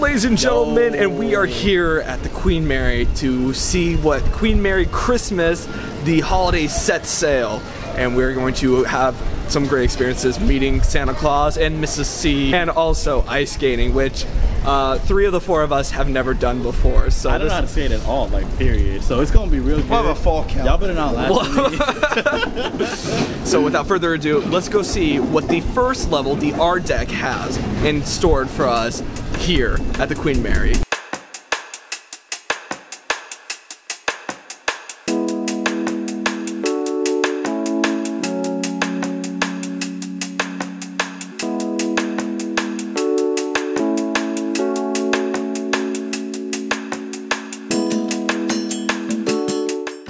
ladies and gentlemen, and we are here at the Queen Mary to see what Queen Mary Christmas, the holiday set sail, and we're going to have some great experiences meeting Santa Claus and Mrs. C, and also ice skating, which 3 of the 4 of us have never done before. So I don't know how to skate at all, like period. So it's gonna be real good. We'll have a fall count. Y'all better not laugh at me. So without further ado, let's go see what the first level, the R deck, has in store for us here at the Queen Mary.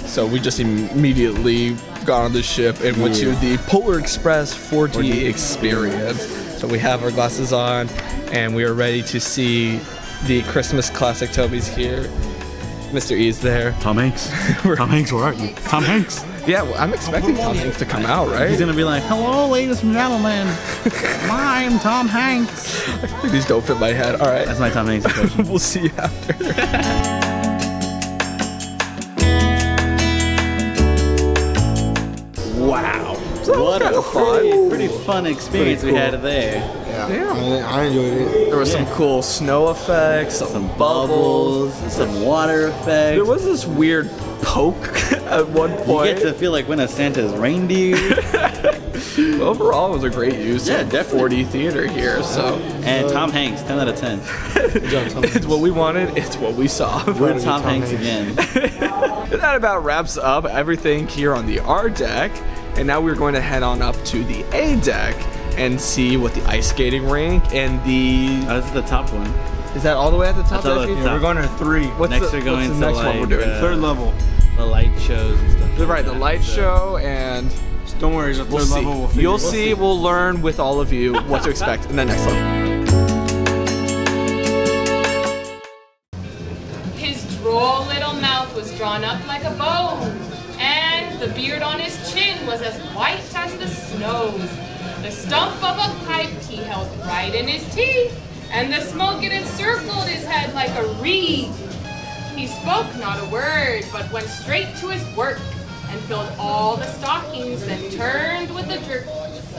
So we just immediately got on the ship and went to the Polar Express 4D experience. So we have our glasses on and we are ready to see the Christmas classic. Toby's here. Mr. E's there. Tom Hanks. Tom Hanks, where are you? Tom Hanks. Yeah, well, I'm expecting Tom Hanks to come out, right? He's gonna be like, hello, ladies and gentlemen. I'm Tom Hanks. These don't fit my head. All right. That's my Tom Hanks impression. We'll see you after. Wow. So what a fun. pretty fun experience we had there. Yeah. I enjoyed it. There was some cool snow effects, some bubbles, some water effects. There was this weird poke at one point. You get to feel like one of Santa's reindeer. Overall, it was a great use of definitely. 4D theater here. So And Tom Hanks, 10 out of 10. It's what we wanted. It's what we saw. We're Tom Hanks again. And that about wraps up everything here on the R deck. And now we're going to head on up to the A deck and see what the ice skating rink and the... Oh, this is the top one. Is that all the way at the top? That's all the Yeah, top. we're going to 3. Next we're going what's to the next like, one we're doing? 3rd level. The light shows and stuff. Right, the light show, and Don't worry, it's a 3rd level. We'll You'll see. We'll learn with all of you what to expect in the next level. His droll little mouth was drawn up like a bow, and the beard on his chin was as white as the snow. The stump of a pipe he held right in his teeth, and the smoke it encircled his head like a reed. He spoke not a word, but went straight to his work, and filled all the stockings, then turned with a jerk,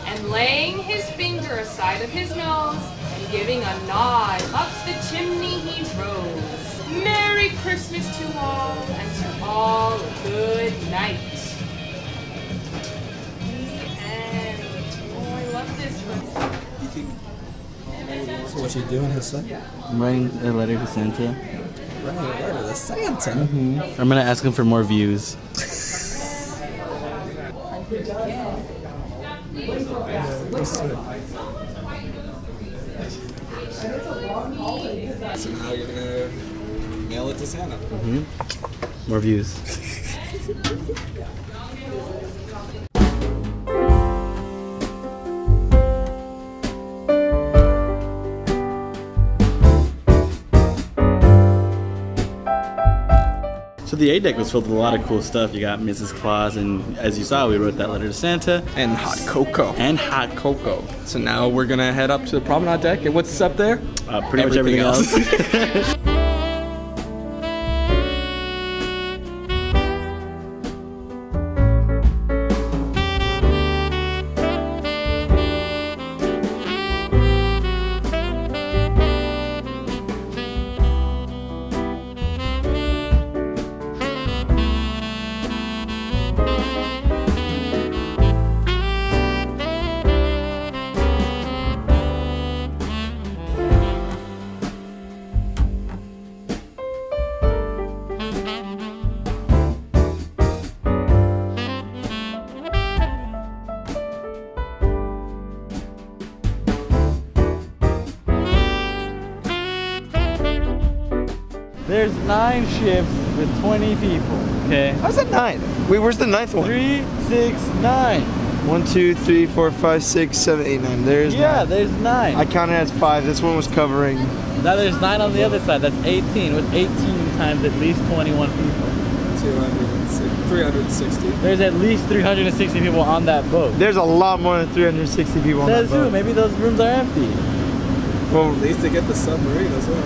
and laying his finger aside of his nose, and giving a nod, up the chimney he rose. Merry Christmas to all, and to all a good night. The end. Oh, I love this one. So what you doing, Hassan? I'm writing a letter to Santa. Writing a letter to Santa? I'm gonna ask him for more views. So now you're gonna mail it to Santa. More views. So the A deck was filled with a lot of cool stuff. You got Mrs. Claus, and as you saw, we wrote that letter to Santa. And hot cocoa. And hot cocoa. So now we're gonna head up to the promenade deck, and what's up there? Pretty much everything else. There's 9 ships with 20 people, okay? How's that 9? Wait, where's the 9th one? 3, 6, 9. 1, 2, 3, 4, 5, 6, 7, 8, 9. There's 9. There's 9. I counted as 5. This one was covering. Now there's 9 on the other side. That's 18. With 18 times at least 21 people. 360. There's at least 360 people on that boat. There's a lot more than 360 people on that Says who? boat. Maybe those rooms are empty. Well, At least they get the submarine as well.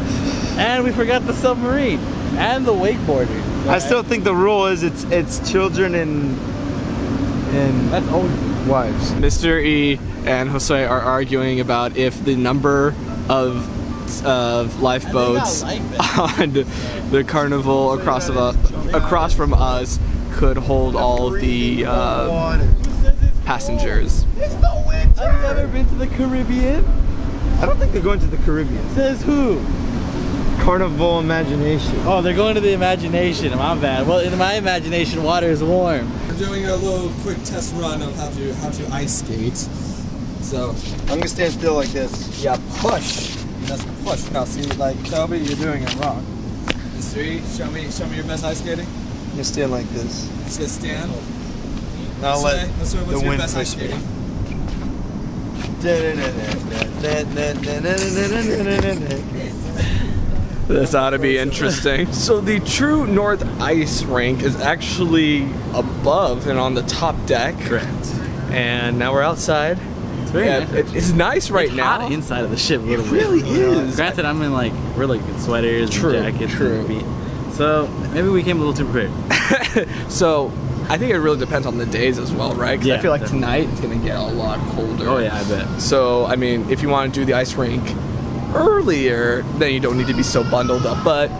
And we forgot the submarine and the wakeboarder. I still think the rule is it's children and That's old. wives. Mr. E and Jose are arguing about if the number of lifeboats on the carnival across from us could hold all of the passengers. It's the winter. Have you ever been to the Caribbean? I don't think they're going to the Caribbean. Says who? Carnival Imagination. Oh, they're going to the imagination. My bad. Well, in my imagination, water is warm. We're doing a little quick test run of how to ice skate. So I'm gonna stand still like this. yeah, push. That's push. Now see, like Toby, you're doing it wrong. Mr. E, show me your best ice skating. I'm gonna stand like this. Just gonna stand. Now let What's the your wind best ice push me. skating? This ought to be interesting. So the True North Ice Rink is actually above and on the top deck. Correct. And now we're outside. It's very nice. It's nice right It's now. hot inside of the ship a little bit. really is. Granted, I'm in like really good sweaters True, and jackets true. and feet. So maybe we came a little too prepared. So I think it really depends on the days as well, right? Because I Yeah, feel like definitely. tonight it's gonna get a lot colder. Oh yeah, I bet. So I mean, if you want to do the ice rink earlier, then you don't need to be so bundled up. But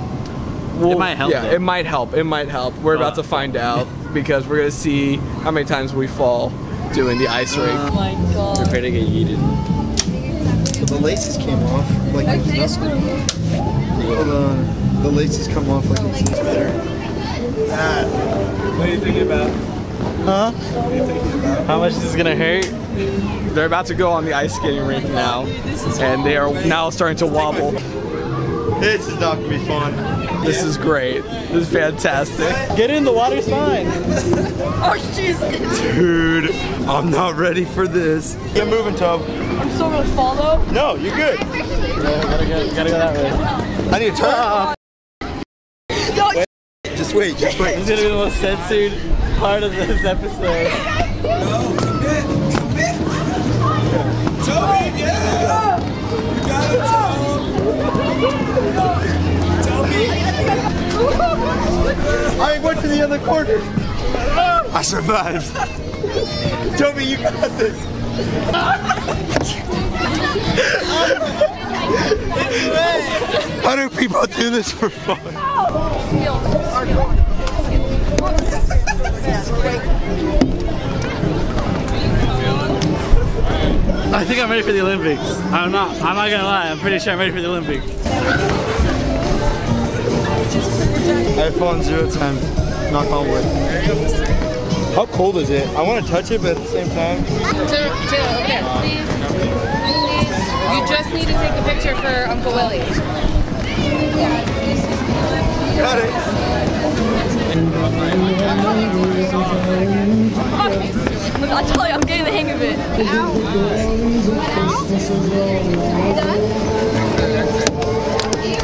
It might help, Yeah, though. it might help. It might help. We're about to find out because we're gonna see how many times we fall doing the ice rink. Oh my god. Prepare to get yeeted. So the laces came off like it was nothing. Hold on. The laces come off like it's better. What are you thinking about? Huh? How much is this gonna hurt? They're about to go on the ice skating rink now, and they are now starting to wobble. This is not gonna be fun. This is great. This is fantastic. Get in, the water's fine. Oh jeez. Dude, I'm not ready for this. Get moving, Tub. I'm still gonna fall though. No, you're good. Gotta go that way. I need to turn. Just wait, just wait. This is gonna be the most censored part of this episode. Toby, yeah! You got it, Toby! I went to the other corner. I survived. Toby, you got this. How do people do this for fun? I think I'm ready for the Olympics. I'm not gonna lie, I'm pretty sure I'm ready for the Olympics. I've fallen 0 times. Knock on wood. How cold is it? I want to touch it, but at the same time. Jill, over there, please. You just need to take a picture for Uncle Willie. Got it. I tell you, I'm getting the hang of it.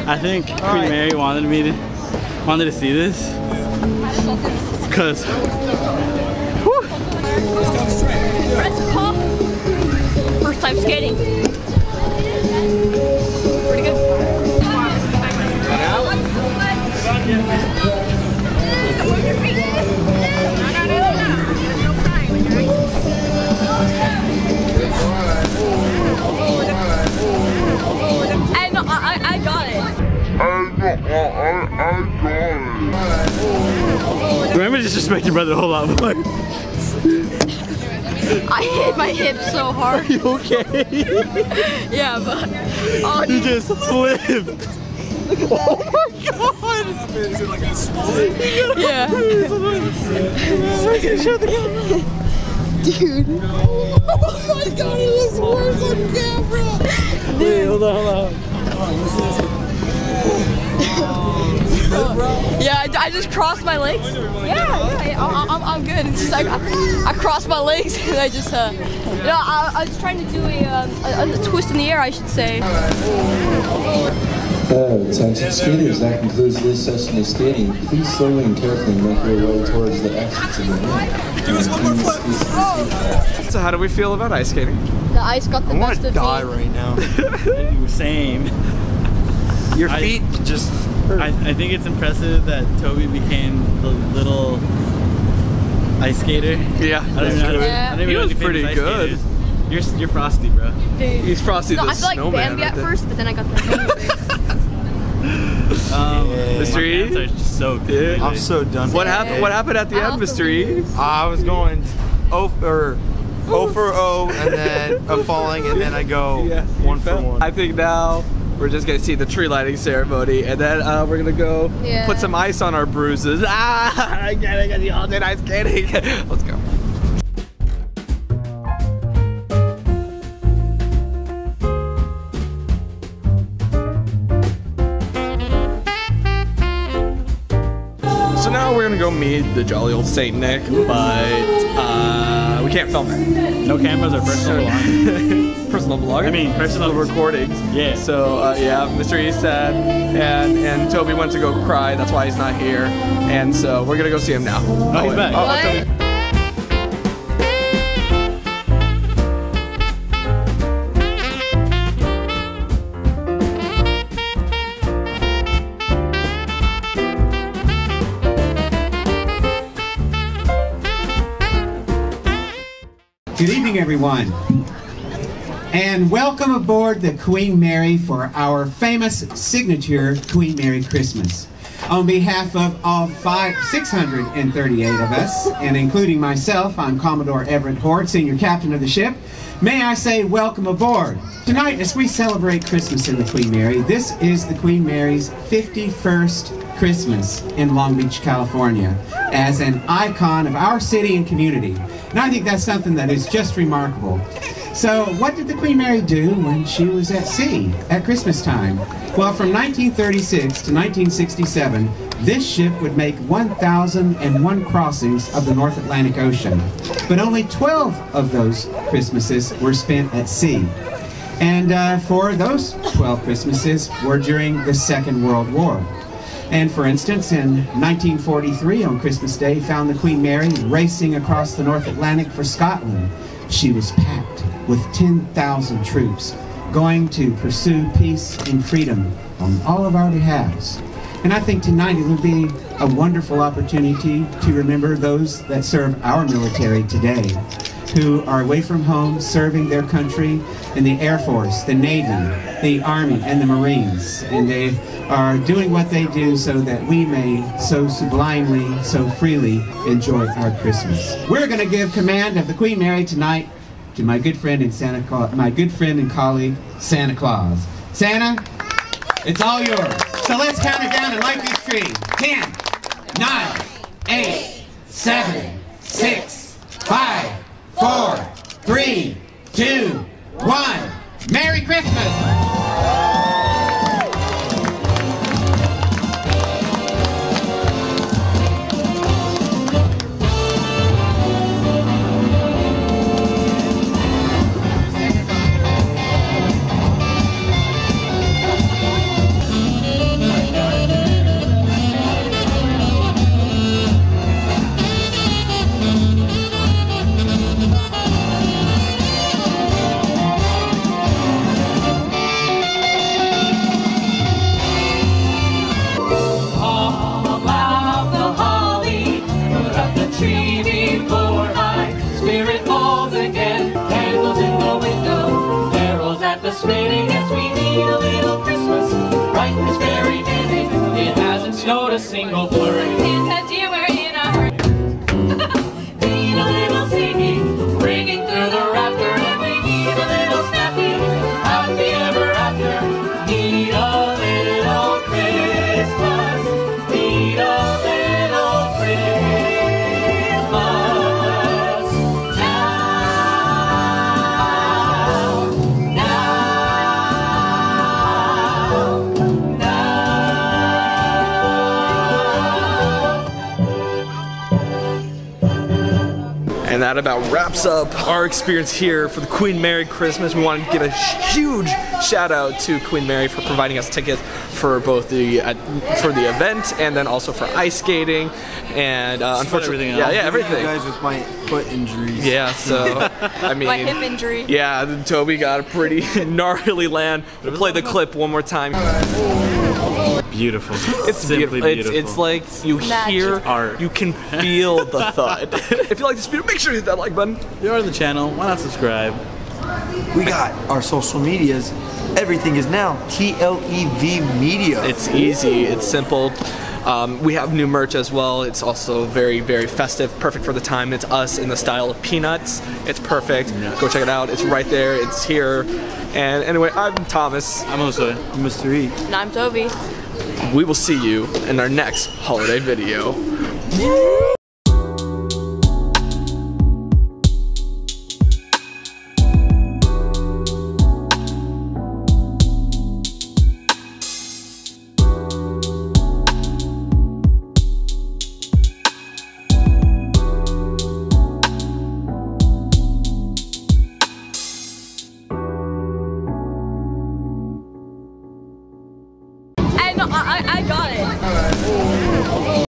I think Queen Mary wanted to see this. Cause First time skating. Pretty good. And I got it. remember to disrespect your brother a whole lot more. I hit my hip so hard. You okay? Yeah, but oh, You just flipped. Oh my god! Is it like a split? yeah. Dude. Oh my god, it looks worse on camera. Wait, hold on. Yeah, I just crossed my legs. Yeah, I'm good. It's just I crossed my legs and I just I was trying to do a twist in the air, I should say. Attention skaters, that concludes this session of skating. Please slowly and carefully make your way towards the exits of the rink. Do us one more flip. So how do we feel about ice skating? The ice got the I want best to of die me. right now. Same. Your feet just hurt. I think it's impressive that Toby became the little ice skater. Yeah, I don't even know. Yeah. I don't even He know was what the pretty famous ice good. skater is. You're Frosty, bro. Dude. He's Frosty No, the I feel like Snowman. Bambi at right first, but then I got the hang of it. Mr. My E? pants are just soaked. Yeah. I'm so done. What happened? What happened at the end, Mr. E? I was going 0 for 0 and then a falling and then I go 1 for 1. I think now we're just gonna see the tree lighting ceremony, and then we're gonna go put some ice on our bruises. I get it, because you all did ice skating. Let's go. So now we're gonna go meet the jolly old Saint Nick, but we can't film it. No cameras or personal belongings. Personal vlog. I mean, personal recordings. Yeah. So yeah, Mr. E said, and Toby went to go cry. That's why he's not here. And so we're gonna go see him now. Oh, he's back. Toby. Good evening, everyone, and welcome aboard the Queen Mary for our famous signature Queen Mary Christmas. On behalf of all 638 of us, and including myself, I'm Commodore Everett Hort, Senior Captain of the ship. May I say welcome aboard. Tonight, as we celebrate Christmas in the Queen Mary, this is the Queen Mary's 51st Christmas in Long Beach, California, as an icon of our city and community. And I think that's something that is just remarkable. So what did the Queen Mary do when she was at sea at Christmas time? Well, from 1936 to 1967, this ship would make 1,001 crossings of the North Atlantic Ocean. But only 12 of those Christmases were spent at sea. And for those 12 Christmases were during the Second World War. And for instance, in 1943 on Christmas Day, found the Queen Mary racing across the North Atlantic for Scotland. She was packed with 10,000 troops going to pursue peace and freedom on all of our behalves. And I think tonight it will be a wonderful opportunity to remember those that serve our military today, who are away from home serving their country in the Air Force, the Navy, the Army, and the Marines. And they are doing what they do so that we may so sublimely, so freely enjoy our Christmas. We're going to give command of the Queen Mary tonight to my good friend and colleague, Santa Claus. Santa, it's all yours. So let's count it down and light this tree. 10, 9, 8, 7, 6, 5, 4, 3, 2, 1. Merry Christmas! A single flurry. Santa dear, we're in a hurry. Need a little singing, ringing through the rafter, and we need a little snapping, happy ever after. Need a little Christmas, need a little Christmas. Now. And that about wraps up our experience here for the Queen Mary Christmas. We want to give a huge shout out to Queen Mary for providing us tickets for both the event and then also for ice skating and unfortunately, everything. You guys with my foot injuries. Yeah, so I mean, My hip injury. Yeah, Toby got a pretty gnarly land. We'll play the clip one more time. Beautiful. It's simply beautiful. It's like you hear art. You can feel the thud. If you like this video, make sure you hit that like button. If you're on the channel, why not subscribe? We got our social medias. Everything is now TLEV Media. It's easy. It's simple. We have new merch as well. It's also very, very festive, perfect for the time. It's us in the style of Peanuts. It's perfect. Yeah. Go check it out. It's right there. It's here. And anyway, I'm Thomas. I'm Jose. Mr. E. And I'm Toby. We will see you in our next holiday video. I got it.